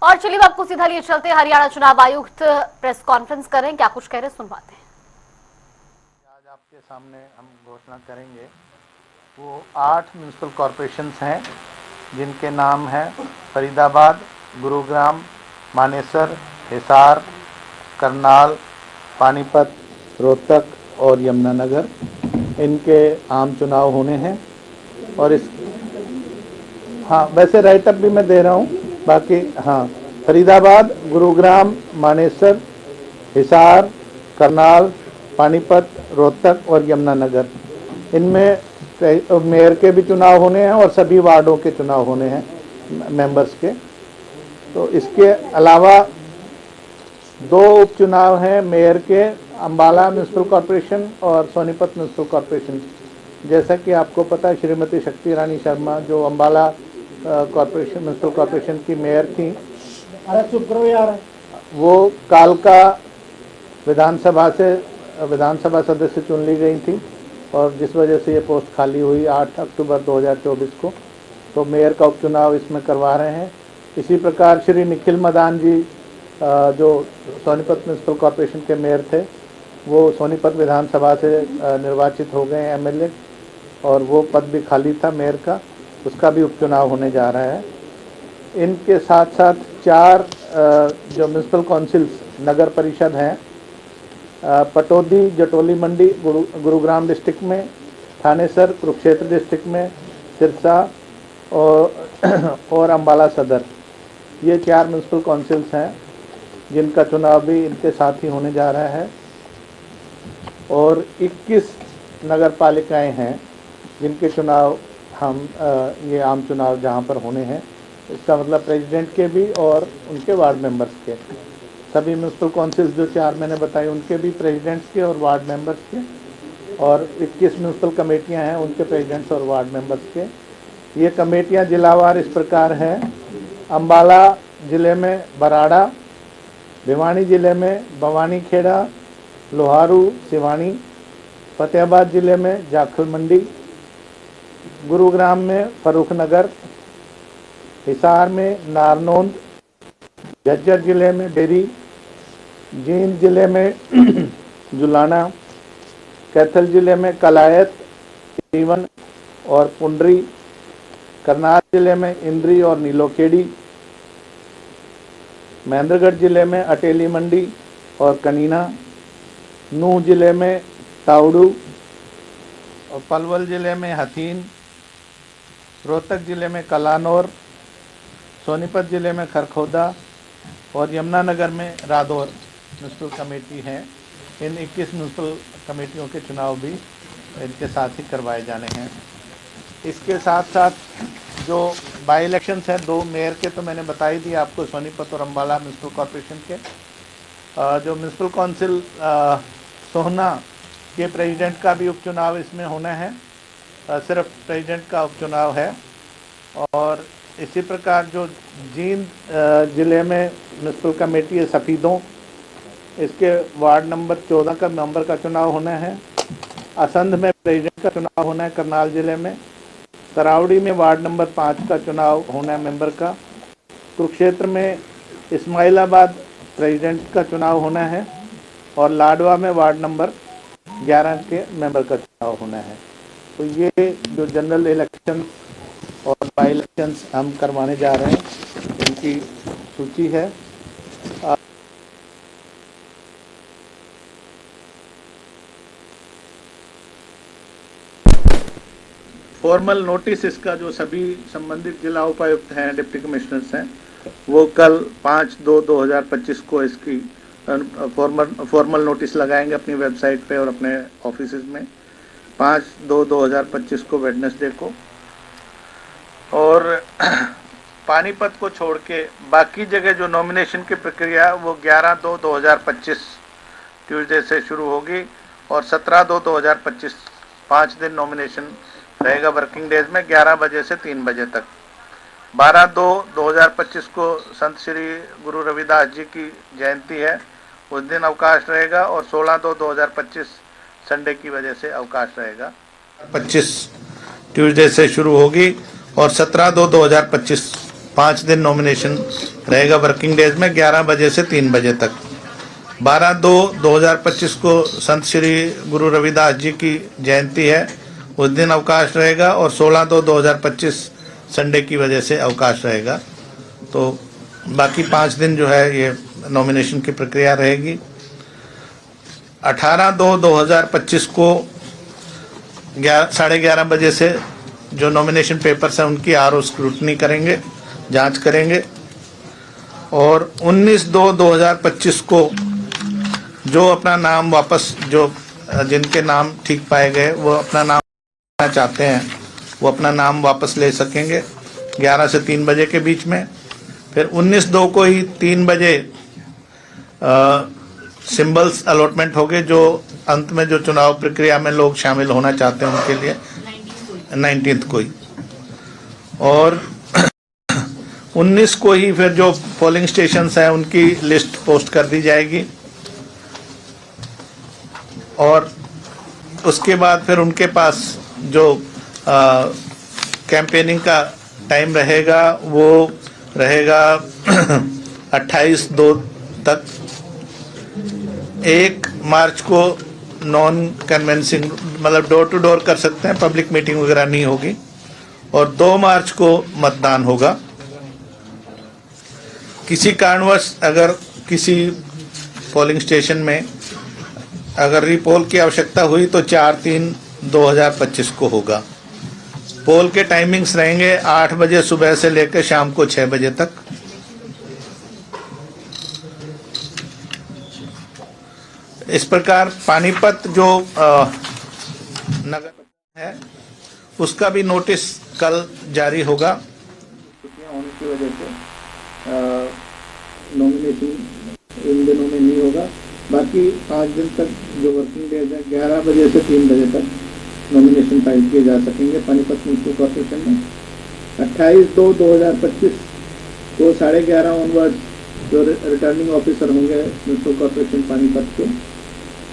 और चलिए आपको सीधा लिए चलते, हरियाणा चुनाव आयुक्त प्रेस कॉन्फ्रेंस कर रहे हैं, क्या कुछ कह रहे हैं सुनवाते हैं। आज आपके सामने हम घोषणा करेंगे वो 8 म्यूनसिपल कॉरपोरेशंस हैं जिनके नाम हैं फरीदाबाद, गुरुग्राम, मानेसर, हिसार, करनाल, पानीपत, रोहतक और यमुनानगर। इनके आम चुनाव होने हैं और इस हाँ, वैसे राइटअप भी मैं दे रहा हूँ। बाकी हाँ, फरीदाबाद, गुरुग्राम, मानेसर, हिसार, करनाल, पानीपत, रोहतक और यमुनानगर, इनमें मेयर के भी चुनाव होने हैं और सभी वार्डों के चुनाव होने हैं मेंबर्स के। तो इसके अलावा 2 उपचुनाव हैं मेयर के, अम्बाला म्यूनसिपल कॉरपोरेशन और सोनीपत म्यूनसिपल कॉरपोरेशन। जैसा कि आपको पता है, श्रीमती शक्ति रानी शर्मा जो अम्बाला कॉरपोरेशन म्यूनसिपल कॉरपोरेशन की मेयर थी, वो कालका विधानसभा सदस्य चुन ली गई थी और जिस वजह से ये पोस्ट खाली हुई 8 अक्टूबर 2024 को, तो मेयर का उपचुनाव इसमें करवा रहे हैं। इसी प्रकार श्री निखिल मदान जी जो सोनीपत म्यूनसिपल कॉरपोरेशन के मेयर थे, वो सोनीपत विधानसभा से निर्वाचित हो गए एमएलए और वो पद भी खाली था मेयर का, उसका भी उपचुनाव होने जा रहा है। इनके साथ साथ 4 जो म्यूनसिपल काउंसिल्स नगर परिषद हैं, पटौदी जटोली मंडी गुरुग्राम डिस्ट्रिक्ट में, थानेसर कुरुक्षेत्र डिस्ट्रिक्ट में, सिरसा और अम्बाला सदर, ये 4 म्यूनसिपल काउंसिल्स हैं जिनका चुनाव भी इनके साथ ही होने जा रहा है। और 21 नगर पालिकाएँ हैं जिनके चुनाव हम ये आम चुनाव जहाँ पर होने हैं, इसका मतलब प्रेसिडेंट के भी और उनके वार्ड मेंबर्स के, सभी म्यूनसिपल काउंसिल्स जो 4 मैंने बताई उनके भी प्रेसिडेंट्स के और वार्ड मेंबर्स के, और 21 म्यूनसिपल कमेटियां हैं उनके प्रेसिडेंट्स और वार्ड मेंबर्स के। ये कमेटियां जिलावार इस प्रकार हैं: अम्बाला ज़िले में बराड़ा, भिवानी ज़िले में भवानी खेड़ा, लोहारू सिवानी, फतेहाबाद ज़िले में जाखल मंडी, गुरुग्राम में फरूख नगर, हिसार में नारनौंद, झज्जर ज़िले में डेरी, जींद ज़िले में जुलाना, कैथल ज़िले में कलायत, सीवन और पुंडरी, करनाल ज़िले में इंद्री और नीलोखेड़ी, महेंद्रगढ़ ज़िले में अटेली मंडी और कनीना, नूह ज़िले में ताउडू और पलवल ज़िले में हथीन, रोहतक ज़िले में कलानौर, सोनीपत ज़िले में खरखोदा और यमुनानगर में रादौर म्यूनसिपल कमेटी हैं। इन 21 म्यूनसिपल कमेटियों के चुनाव भी इनके साथ ही करवाए जाने हैं। इसके साथ साथ जो बाई इलेक्शंस हैं 2 मेयर के तो मैंने बता ही दिया आपको, सोनीपत और अम्बाला म्यूनसिपल कॉरपोरेशन के। जो म्यूनसिपल काउंसिल सोहना के प्रेसिडेंट का भी उपचुनाव इसमें होना है, सिर्फ प्रेसिडेंट का उपचुनाव है। और इसी प्रकार जो जींद ज़िले में म्यूनसिपल कमेटी है सफ़ीदों, इसके वार्ड नंबर 14 का मेंबर का चुनाव होना है। असंध में प्रेसिडेंट का चुनाव होना है करनाल ज़िले में। तरावड़ी में वार्ड नंबर 5 का चुनाव होना है मेंबर का। कुरुक्षेत्र में इस्माइलाबाद प्रेसिडेंट का चुनाव होना है और लाडवा में वार्ड नंबर 11 के मेंबर का चुनाव होना है। तो ये जो जनरल इलेक्शन और बाई इलेक्शंस हम करवाने जा रहे हैं, इनकी सूची है। फॉर्मल नोटिस इसका जो सभी संबंधित जिला उपायुक्त हैं, डिप्टी कमिश्नर्स हैं, वो कल 5/2/2025 को इसकी फॉर्मल नोटिस लगाएंगे अपनी वेबसाइट पे और अपने ऑफिस में, 5/2/2025 को वेडनेसडे को। और पानीपत को छोड़ के बाकी जगह जो नॉमिनेशन की प्रक्रिया है वो 11/2/2025 ट्यूसडे से शुरू होगी और 17/2/2025 5 दिन नॉमिनेशन रहेगा वर्किंग डेज में, 11 बजे से 3 बजे तक। 12/2/2025 को संत श्री गुरु रविदास जी की जयंती है, उस दिन अवकाश रहेगा और 16/2/2025 संडे की वजह से अवकाश रहेगा। 25 ट्यूसडे से शुरू होगी और 17/2/2025 5 दिन नॉमिनेशन रहेगा वर्किंग डेज में 11 बजे से 3 बजे तक। 12/2/2025 को संत श्री गुरु रविदास जी की जयंती है, उस दिन अवकाश रहेगा, और 16/2/2025 संडे की वजह से अवकाश रहेगा। तो बाकी 5 दिन जो है ये नॉमिनेशन की प्रक्रिया रहेगी। 18/2/2025 को 11:30 बजे से जो नॉमिनेशन पेपर्स हैं उनकी आरओ स्क्रूटनी करेंगे, जांच करेंगे, और 19/2/2025 को जो अपना नाम वापस, जो जिनके नाम ठीक पाए गए वो अपना नाम चाहते हैं वो अपना नाम वापस ले सकेंगे 11 से 3 बजे के बीच में। फिर 19/2 को ही 3 बजे सिंबल्स अलॉटमेंट हो गए, जो अंत में जो चुनाव प्रक्रिया में लोग शामिल होना चाहते हैं उनके लिए 19th को ही। और 19 को ही फिर जो पोलिंग स्टेशंस हैं उनकी लिस्ट पोस्ट कर दी जाएगी, और उसके बाद फिर उनके पास जो कैंपेनिंग का टाइम रहेगा वो रहेगा 28/2 तक। 1 मार्च को नॉन कन्वेंसिंग मतलब डोर टू डोर कर सकते हैं, पब्लिक मीटिंग वगैरह नहीं होगी, और 2 मार्च को मतदान होगा। किसी कारणवश अगर किसी पोलिंग स्टेशन में अगर रीपोल की आवश्यकता हुई तो 4/3/2025 को होगा। पोल के टाइमिंग्स रहेंगे 8 बजे सुबह से लेकर शाम को 6 बजे तक। इस प्रकार पानीपत जो नगर है उसका भी नोटिस कल जारी होगा। छुट्टियां होने की वजह से नॉमिनेशन इन दिनों में नहीं होगा। बाकी 5 दिन तक जो वर्किंग डेज है 11 बजे से 3 बजे तक नॉमिनेशन फाइल किए जा सकेंगे पानीपत म्यूनसिपल कॉर्पोरेशन में। 28/2/2025 को 11:30 ऑनवर्ड जो रिटर्निंग ऑफिसर होंगे म्यूनसिपल कॉर्पोरेशन पानीपत के,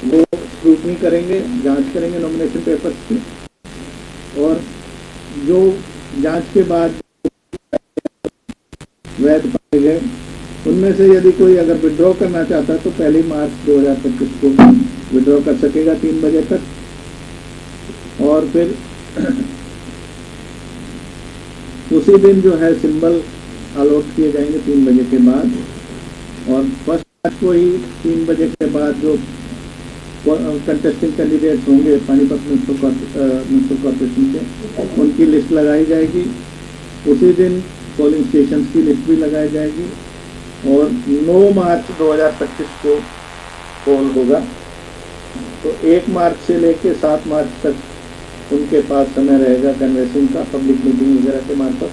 वो स्क्रूटनी करेंगे, जांच करेंगे नॉमिनेशन पेपर्स की, और जो जांच के बाद वैध पाए गए उनमें से यदि कोई अगर विड्रॉ करना चाहता है तो 1 मार्च 2025 को विड्रॉ कर सकेगा 3 बजे तक। और फिर उसी दिन जो है सिंबल अलॉट किए जाएंगे 3 बजे के बाद, और 1 मार्च को ही 3 बजे के बाद जो कंटेस्टिंग कैंडिडेट्स होंगे पानीपत म्यूनसिपल कॉर्पोरेशन के उनकी लिस्ट लगाई जाएगी। उसी दिन पोलिंग स्टेशन की लिस्ट भी लगाई जाएगी, और 9 मार्च 2025 को पोल होगा। तो 1 मार्च से लेकर 7 मार्च तक उनके पास समय रहेगा कन्वेंसिंग का, पब्लिक मीटिंग वगैरह के मार्फत।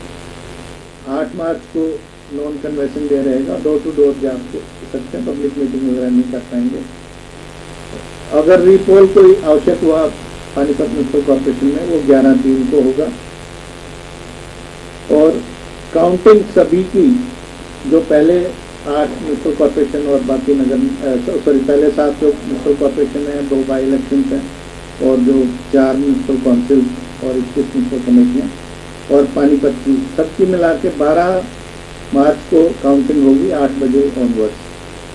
8 मार्च को नॉन कन्वेंसिंग डे रहेगा, डोर टू डोर जा सकते हैं, पब्लिक मीटिंग वगैरह नहीं कर पाएंगे। अगर रीपोल कोई आवश्यक हुआ पानीपत म्यूनसिपल कॉर्पोरेशन में वो 11/3 को होगा। और काउंटिंग सभी की जो पहले 8 म्यूनसिपल कॉर्पोरेशन और बाकी पहले 7 जो म्यूनसिपल कॉर्पोरेशन है, 2 बाई इलेक्शन हैं, और जो 4 म्यूनसिपल काउंसिल और 21 म्यूनसिपल कमेटियाँ और पानीपत की सबकी मिला के 12 मार्च को काउंटिंग होगी 8 बजे ऑनवर्ड्स,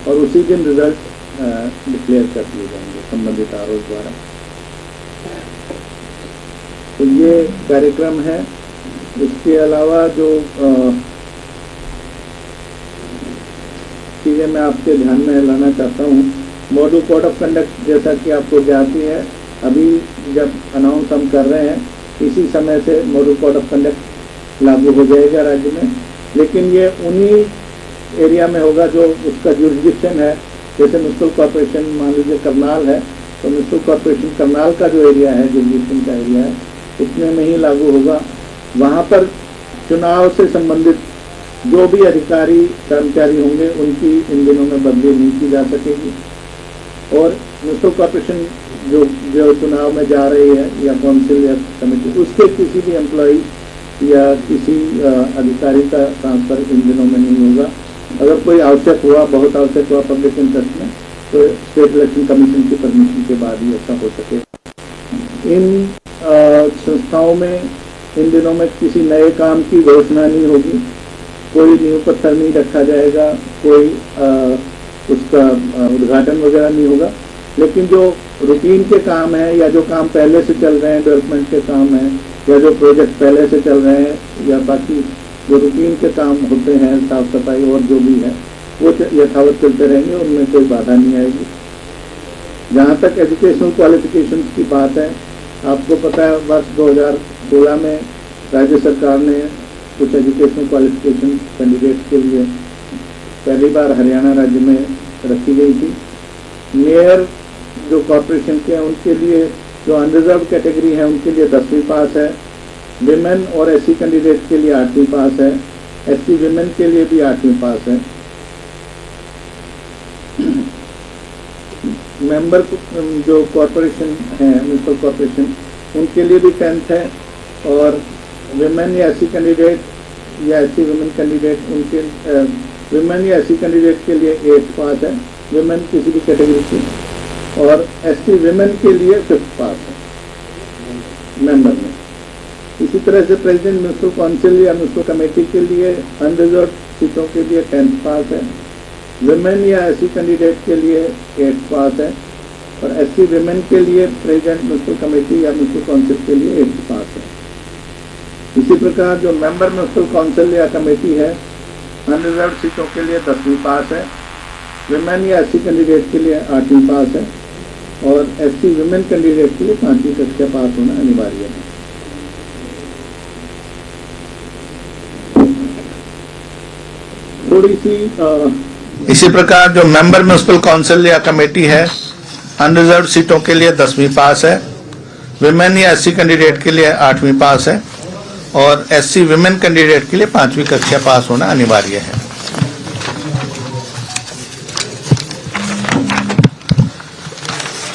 और उसी दिन रिजल्ट डिक्लेयर कर दिए जाएंगे संबंधित आरओ द्वारा। तो ये कार्यक्रम है। इसके अलावा जो चीज़ें मैं आपके ध्यान में लाना चाहता हूँ, मॉडल कोड ऑफ कंडक्ट जैसा कि आपको जानती है, अभी जब अनाउंस हम कर रहे हैं इसी समय से मॉडल कोड ऑफ कंडक्ट लागू हो जाएगा राज्य में, लेकिन ये उन्हीं एरिया में होगा जो उसका जुरिडिक्शन है। जैसे म्यूनसिपल कॉर्पोरेशन मान लीजिए करनाल है, तो म्यूनसिपल कॉर्पोरेशन करनाल का जो एरिया है, जुरिडिक्शन का एरिया है, उसमें में ही लागू होगा। वहाँ पर चुनाव से संबंधित जो भी अधिकारी कर्मचारी होंगे उनकी इन दिनों में बदली नहीं की जा सकेगी। और म्यूनसिपल कॉर्पोरेशन जो चुनाव में जा रही है या काउंसिल या कमेटी, उसके किसी भी एम्प्लॉई या किसी अधिकारी का ट्रांसफर इन दिनों में नहीं होगा। अगर कोई आवश्यक हुआ, बहुत आवश्यक हुआ पब्लिक इंटरेस्ट में, तो स्टेट इलेक्शन कमीशन की परमिशन के बाद ही ऐसा हो सके। इन संस्थाओं में इन दिनों में किसी नए काम की घोषणा नहीं होगी, कोई नींव पत्थर नहीं रखा जाएगा, कोई उसका उद्घाटन वगैरह नहीं होगा। लेकिन जो रूटीन के काम है या जो काम पहले से चल रहे हैं, डेवलपमेंट के काम है या जो प्रोजेक्ट पहले से चल रहे हैं या बाकी जो रूटीन के काम होते हैं, साफ सफाई और जो भी है, वो यथावत चलते रहेंगे, उनमें कोई बाधा नहीं आएगी। जहाँ तक एजुकेशनल क्वालिफिकेशंस की बात है, आपको पता है वर्ष 2016 में राज्य सरकार ने कुछ एजुकेशनल क्वालिफिकेशन कैंडिडेट्स के लिए पहली बार हरियाणा राज्य में रखी गई थी। मेयर जो कॉरपोरेशन के हैं उनके लिए जो अनरिजर्व कैटेगरी है उनके लिए 10वीं पास है, विमेन और एससी कैंडिडेट के लिए 8वीं पास है, एससी विमेन के लिए भी 8वीं पास है। मेंबर जो कॉरपोरेशन है, म्यूनसिपल कॉरपोरेशन, उनके लिए भी 10th है और विमेन या एससी कैंडिडेट या एससी विमेन कैंडिडेट उनके विमेन या एससी कैंडिडेट के लिए 8th पास है, विमेन किसी भी कैटेगरी की, और एसटी विमेन के लिए 5th पास है मेंबर में। इसी तरह से प्रेसिडेंट म्यूनसिपल काउंसिल या म्यूनसिपल कमेटी के लिए अनरिजर्व सीटों के लिए 10th पास है, विमेन या एससी कैंडिडेट के लिए 8th पास है और एससी विमेन के लिए प्रेसिडेंट म्यूनसिपल कमेटी या म्यूनसिपल काउंसिल के लिए 8th पास है। इसी प्रकार जो मेंबर म्यूनसिपल काउंसिल या कमेटी है, अनरिजर्व सीटों के लिए 10वीं पास है, विमेन या एससी कैंडिडेट के लिए 8वीं पास है और एससी विमेन कैंडिडेट के लिए 5वीं कक्षा पास होना अनिवार्य है। थोड़ी सी इसी प्रकार जो मेंबर म्यूनसिपल काउंसिल या कमेटी है, अनरिजर्व सीटों के लिए 10वीं पास है, विमेन या एससी कैंडिडेट के लिए 8वीं पास है और एससी विमेन कैंडिडेट के लिए 5वीं कक्षा पास होना अनिवार्य है।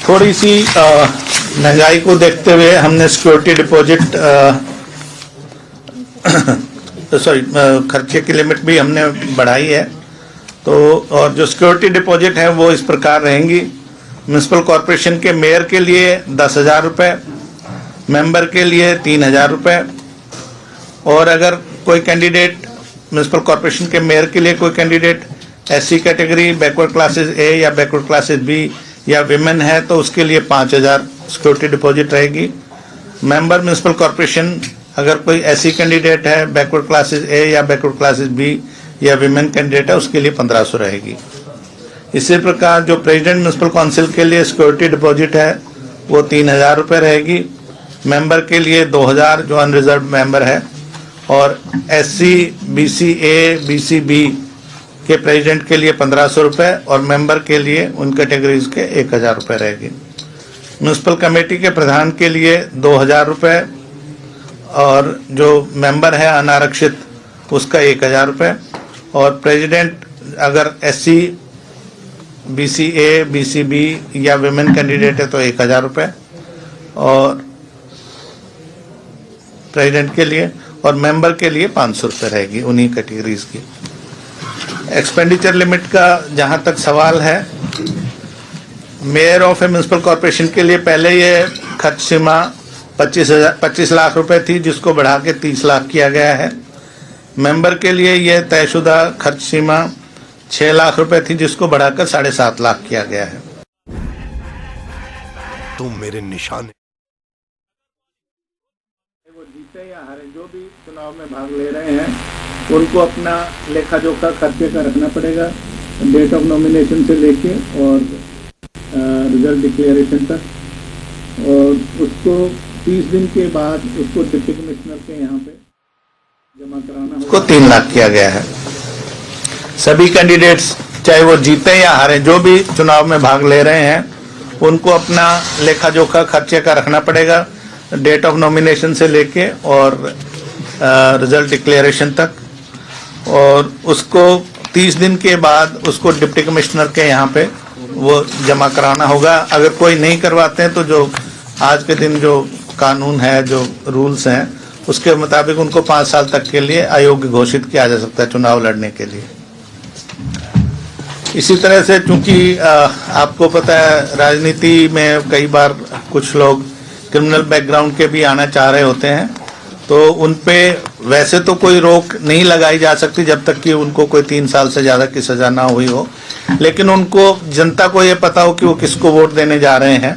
थोड़ी सी महंगाई को देखते हुए हमने सिक्योरिटी डिपॉजिट खर्चे की लिमिट भी हमने बढ़ाई है। तो और जो सिक्योरिटी डिपॉजिट है वो इस प्रकार रहेंगी। म्यूनसिपल कॉरपोरेशन के मेयर के लिए 10,000 रुपये, मेंबर के लिए 3,000 रुपये और अगर कोई कैंडिडेट म्यूनसिपल कॉरपोरेशन के मेयर के लिए कोई candidate SC category, backward classes A या बैकवर्ड क्लासेस बी या विमेन है तो उसके लिए 5,000 सिक्योरिटी डिपॉजिट रहेगी। मेंबर म्यूनसिपल कॉरपोरेशन अगर कोई एससी कैंडिडेट है, बैकवर्ड क्लासेस ए या बैकवर्ड क्लासेस बी या विमेन कैंडिडेट है, उसके लिए 1,500 रहेगी। इसी प्रकार जो प्रेसिडेंट म्यूनसिपल काउंसिल के लिए सिक्योरिटी डिपॉजिट है वो 3,000 रुपये रहेगी, मेंबर के लिए 2,000 जो अनरिजर्व मेंबर है और एससी, बीसी ए, बीसी बी के प्रेसिडेंट के लिए 1,500 रुपये और मेंबर के लिए उन कैटेगरीज के 1,000 रुपये रहेगी। म्यूनसिपल कमेटी के प्रधान के लिए 2,000 रुपये और जो मेंबर है अनारक्षित उसका 1,000 रुपये और प्रेसिडेंट अगर एससी, बीसी ए, बीसी बी या विमेन कैंडिडेट है तो 1,000 रुपये और प्रेसिडेंट के लिए और मेंबर के लिए 500 रुपये रहेगी उन्हीं कैटेगरीज की। एक्सपेंडिचर लिमिट का जहां तक सवाल है, mayor of A municipal corporation के लिए पहले ये खर्च सीमा 25 लाख रुपए थी जिसको बढ़ा के 30 लाख किया गया है। मेंबर के लिए ये तयशुदा खर्च सीमा 6 लाख रुपए थी जिसको बढ़ाकर 7.5 लाख किया गया है। तुम मेरे निशान वो जीते या हारे जो भी चुनाव में भाग ले रहे हैं उनको अपना लेखा जोखा खर्चे का रखना पड़ेगा, डेट ऑफ नॉमिनेशन से लेके और रिजल्ट डिक्लेरेशन तक, और उसको 30 दिन के बाद उसको डिप्टी कमिश्नर के यहाँ पे जमा कराना उसको 3 लाख किया गया है। सभी कैंडिडेट्स चाहे वो जीते या हारे जो भी चुनाव में भाग ले रहे हैं उनको अपना लेखा जोखा खर्चे का रखना पड़ेगा, डेट ऑफ नॉमिनेशन से लेके और रिजल्ट डिक्लेरेशन तक, और उसको 30 दिन के बाद उसको डिप्टी कमिश्नर के यहाँ पे वो जमा कराना होगा। अगर कोई नहीं करवाते हैं तो जो आज के दिन जो कानून है, जो रूल्स हैं, उसके मुताबिक उनको 5 साल तक के लिए अयोग्य घोषित किया जा सकता है चुनाव लड़ने के लिए। इसी तरह से चूंकि आपको पता है राजनीति में कई बार कुछ लोग क्रिमिनल बैकग्राउंड के भी आना चाह रहे होते हैं, तो उन पे वैसे तो कोई रोक नहीं लगाई जा सकती जब तक कि उनको कोई 3 साल से ज़्यादा की सज़ा ना हुई हो, लेकिन उनको जनता को ये पता हो कि वो किसको वोट देने जा रहे हैं।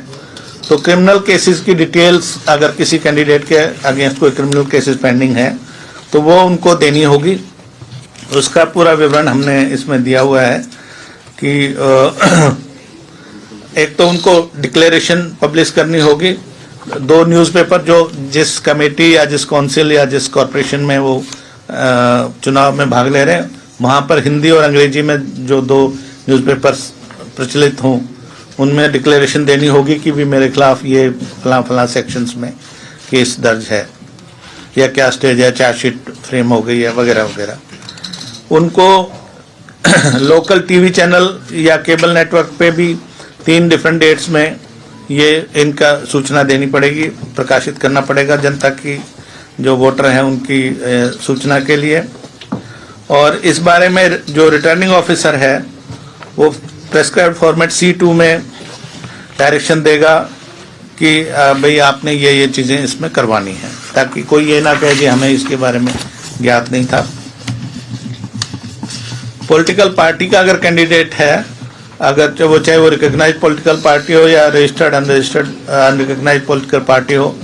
तो क्रिमिनल केसेस की डिटेल्स अगर किसी कैंडिडेट के अगेंस्ट कोई क्रिमिनल केसेस पेंडिंग है तो वो उनको देनी होगी। उसका पूरा विवरण हमने इसमें दिया हुआ है कि एक तो उनको डिक्लेरेशन पब्लिश करनी होगी। 2 न्यूज़पेपर जो जिस कमेटी या जिस काउंसिल या जिस कॉरपोरेशन में वो चुनाव में भाग ले रहे हैं वहाँ पर हिंदी और अंग्रेजी में जो 2 न्यूज़पेपर्स प्रचलित हों उनमें डिक्लेरेशन देनी होगी कि भी मेरे खिलाफ ये फलां सेक्शंस में केस दर्ज है या क्या स्टेज है, चार्जशीट फ्रेम हो गई है वगैरह वगैरह। उनको लोकल टीवी चैनल या केबल नेटवर्क पे भी 3 डिफरेंट डेट्स में ये इनका सूचना देनी पड़ेगी, प्रकाशित करना पड़ेगा जनता की जो वोटर हैं उनकी सूचना के लिए। और इस बारे में जो रिटर्निंग ऑफिसर है वो प्रेस्क्राइब्ड फॉर्मेट C2 में डायरेक्शन देगा कि भाई आपने ये चीज़ें इसमें करवानी है, ताकि कोई ये ना कहे कि हमें इसके बारे में ज्ञात नहीं था। पॉलिटिकल पार्टी का अगर कैंडिडेट है, अगर चाहे वो रिकॉग्नाइज्ड पॉलिटिकल पार्टी हो या registered unregistered unrecognised political party हो,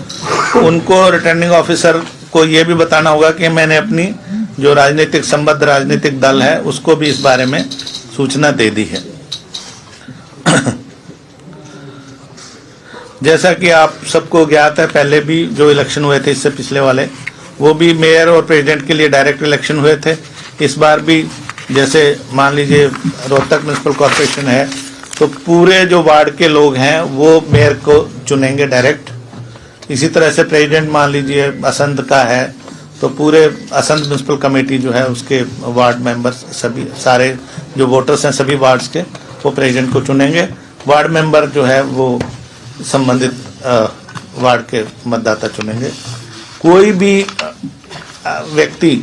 उनको रिटर्निंग ऑफिसर को ये भी बताना होगा कि मैंने अपनी जो राजनीतिक संबद्ध राजनीतिक दल है उसको भी इस बारे में सूचना दे दी है। जैसा कि आप सबको ज्ञात है, पहले भी जो इलेक्शन हुए थे इससे पिछले वाले, वो भी मेयर और प्रेसिडेंट के लिए डायरेक्ट इलेक्शन हुए थे। इस बार भी जैसे मान लीजिए रोहतक म्यूनसिपल कॉर्पोरेशन है तो पूरे जो वार्ड के लोग हैं वो मेयर को चुनेंगे डायरेक्ट। इसी तरह से प्रेसिडेंट मान लीजिए असंध का है तो पूरे असंध म्यूनसिपल कमेटी जो है उसके वार्ड मेंबर्स सभी सारे जो वोटर्स हैं सभी वार्ड्स के वो प्रेसिडेंट को चुनेंगे। वार्ड मेंबर जो है वो संबंधित वार्ड के मतदाता चुनेंगे। कोई भी व्यक्ति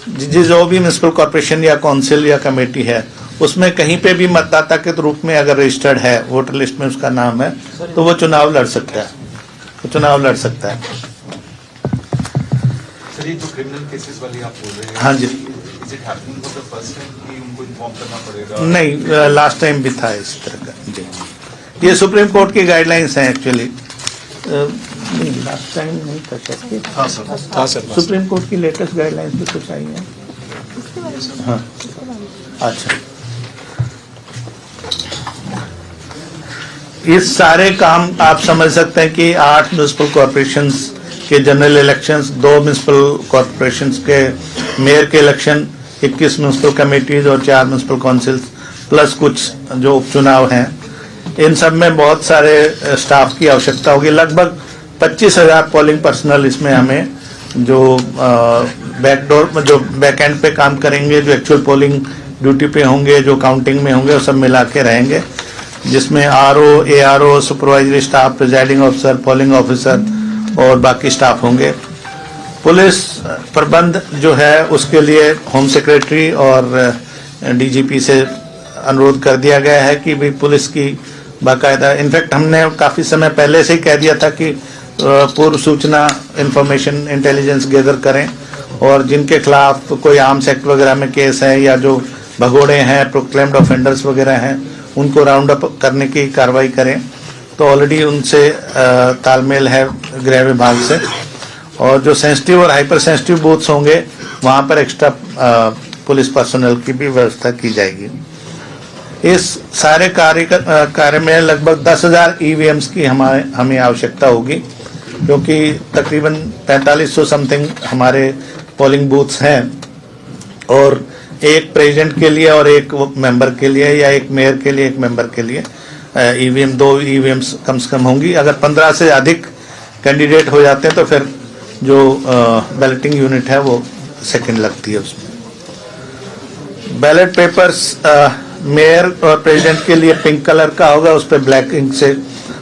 जो भी म्यूनसिपल कॉर्पोरेशन या काउंसिल या कमेटी है उसमें कहीं पे भी मतदाता के रूप में अगर रजिस्टर्ड है, वोटर लिस्ट में उसका नाम है, तो वो चुनाव लड़ सकता है, सर, ये जो क्रिमिनल केसेस वाली आप बोल रहे हैं, हाँ जी, is it happening for the first time कि उनको इन्फॉर्म करना पड़ेगा? नहीं, लास्ट टाइम भी था इस तरह का जी। ये सुप्रीम कोर्ट की गाइडलाइंस हैं एक्चुअली। नहीं, लास्ट टाइम नहीं था शायद। हाँ सर, सुप्रीम कोर्ट की लेटेस्ट गाइडलाइंस भी कुछ आई है। हाँ, अच्छा। ये सारे काम आप समझ सकते हैं कि 8 म्यूनसिपल कॉर्पोरेशंस के जनरल इलेक्शंस, 2 म्यूनसिपल कॉर्पोरेशंस के मेयर के इलेक्शन, 21 म्यूनसिपल कमेटीज और 4 म्यूनसिपल काउंसिल्स प्लस कुछ जो उपचुनाव हैं, इन सब में बहुत सारे स्टाफ की आवश्यकता होगी। लगभग 25,000 पोलिंग पर्सनल इसमें हमें जो बैकडोर जो बैक एंड पे काम करेंगे, जो एक्चुअल पोलिंग ड्यूटी पे होंगे, जो काउंटिंग में होंगे, वो सब मिला के रहेंगे, जिसमें RO, ARO, supervisory staff, presiding officer, polling officer और बाकी स्टाफ होंगे। पुलिस प्रबंध जो है उसके लिए होम सेक्रेटरी और DGP से अनुरोध कर दिया गया है कि भी पुलिस की बाकायदा, इनफैक्ट हमने काफ़ी समय पहले से ही कह दिया था कि पूर्व सूचना इंफॉर्मेशन इंटेलिजेंस गैदर करें और जिनके खिलाफ कोई आर्म्स एक्ट वगैरह में केस है या जो भगोड़े हैं, प्रोक्लेम्ड ऑफेंडर्स वगैरह हैं, उनको राउंड अप करने की कार्रवाई करें। तो ऑलरेडी उनसे तालमेल है गृह विभाग से। और जो सेंसिटिव और हाइपर सेंसिटिव बूथ्स होंगे वहाँ पर एक्स्ट्रा पुलिस पर्सनल की भी व्यवस्था की जाएगी। इस सारे कार्य में लगभग 10,000 EVMs की हमें आवश्यकता होगी, क्योंकि तकरीबन 4500 समथिंग हमारे पोलिंग बूथ्स हैं और एक प्रेसिडेंट के लिए और एक मेंबर के लिए या एक मेयर के लिए एक मेंबर के लिए EVM 2 EVMs कम से कम होंगी। अगर 15 से अधिक कैंडिडेट हो जाते हैं तो फिर जो बैलेटिंग यूनिट है वो सेकंड लगती है उसमें। बैलेट पेपर्स मेयर और प्रेसिडेंट के लिए पिंक कलर का होगा, उस पर ब्लैक इंक से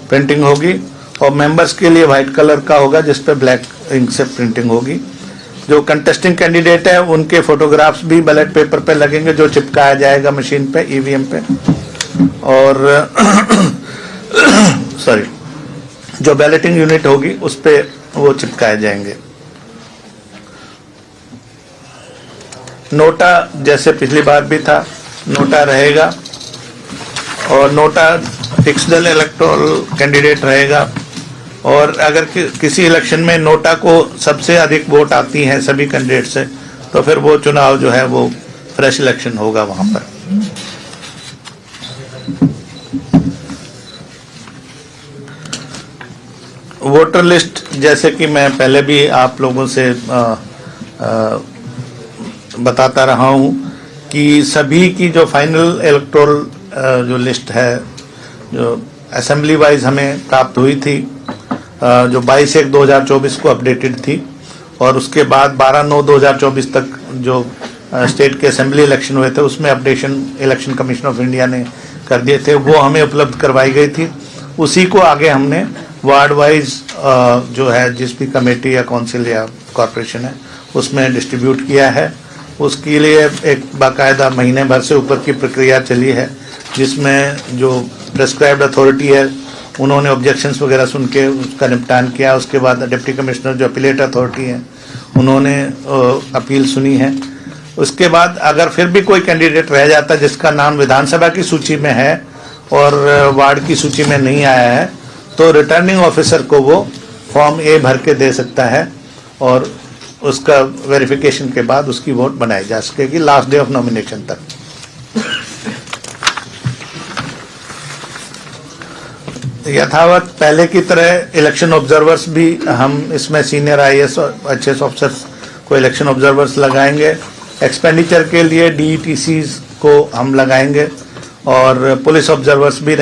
प्रिंटिंग होगी, और मेंबर्स के लिए वाइट कलर का होगा जिस पर ब्लैक इंक से प्रिंटिंग होगी। जो कंटेस्टिंग कैंडिडेट है उनके फोटोग्राफ्स भी बैलेट पेपर पे लगेंगे, जो चिपकाया जाएगा मशीन पे, EVM पे, और सॉरी जो बैलेटिंग यूनिट होगी उस पे वो चिपकाए जाएंगे। नोटा जैसे पिछली बार भी था, नोटा रहेगा और नोटा फिक्स दल इलेक्टोरल कैंडिडेट रहेगा। और अगर किसी इलेक्शन में नोटा को सबसे अधिक वोट आती हैं सभी कैंडिडेट से, तो फिर वो चुनाव जो है वो फ्रेश इलेक्शन होगा वहां पर। वोटर लिस्ट जैसे कि मैं पहले भी आप लोगों से बताता रहा हूं कि सभी की जो फाइनल इलेक्टोरल जो लिस्ट है, जो असेंबली वाइज हमें प्राप्त हुई थी, जो 22/1/2024 को अपडेटेड थी, और उसके बाद 12/9/2024 तक जो स्टेट के असेंबली इलेक्शन हुए थे उसमें updation election commission of India ने कर दिए थे, वो हमें उपलब्ध करवाई गई थी। उसी को आगे हमने वार्ड वाइज जो है जिस भी कमेटी या काउंसिल या कॉरपोरेशन है उसमें डिस्ट्रीब्यूट किया है। उसके लिए एक बाकायदा महीने भर से ऊपर की प्रक्रिया चली है, जिसमें जो प्रेस्क्राइब्ड अथॉरिटी है उन्होंने ऑब्जेक्शंस वगैरह सुन के उसका निपटान किया। उसके बाद डिप्टी कमिश्नर जो अपीलेट अथॉरिटी है उन्होंने अपील सुनी है। उसके बाद अगर फिर भी कोई कैंडिडेट रह जाता जिसका नाम विधानसभा की सूची में है और वार्ड की सूची में नहीं आया है, तो रिटर्निंग ऑफिसर को वो फॉर्म ए भर के दे सकता है और उसका वेरिफिकेशन के बाद उसकी वोट बनाई जा सकेगी लास्ट डे ऑफ नॉमिनेशन तक। यथावत पहले की तरह इलेक्शन ऑब्जर्वर्स भी हम इसमें सीनियर IAS और IAS ऑफिसर्स को इलेक्शन ऑब्जर्वर्स लगाएंगे। एक्सपेंडिचर के लिए DETCs को हम लगाएंगे और पुलिस ऑब्जर्वर्स भी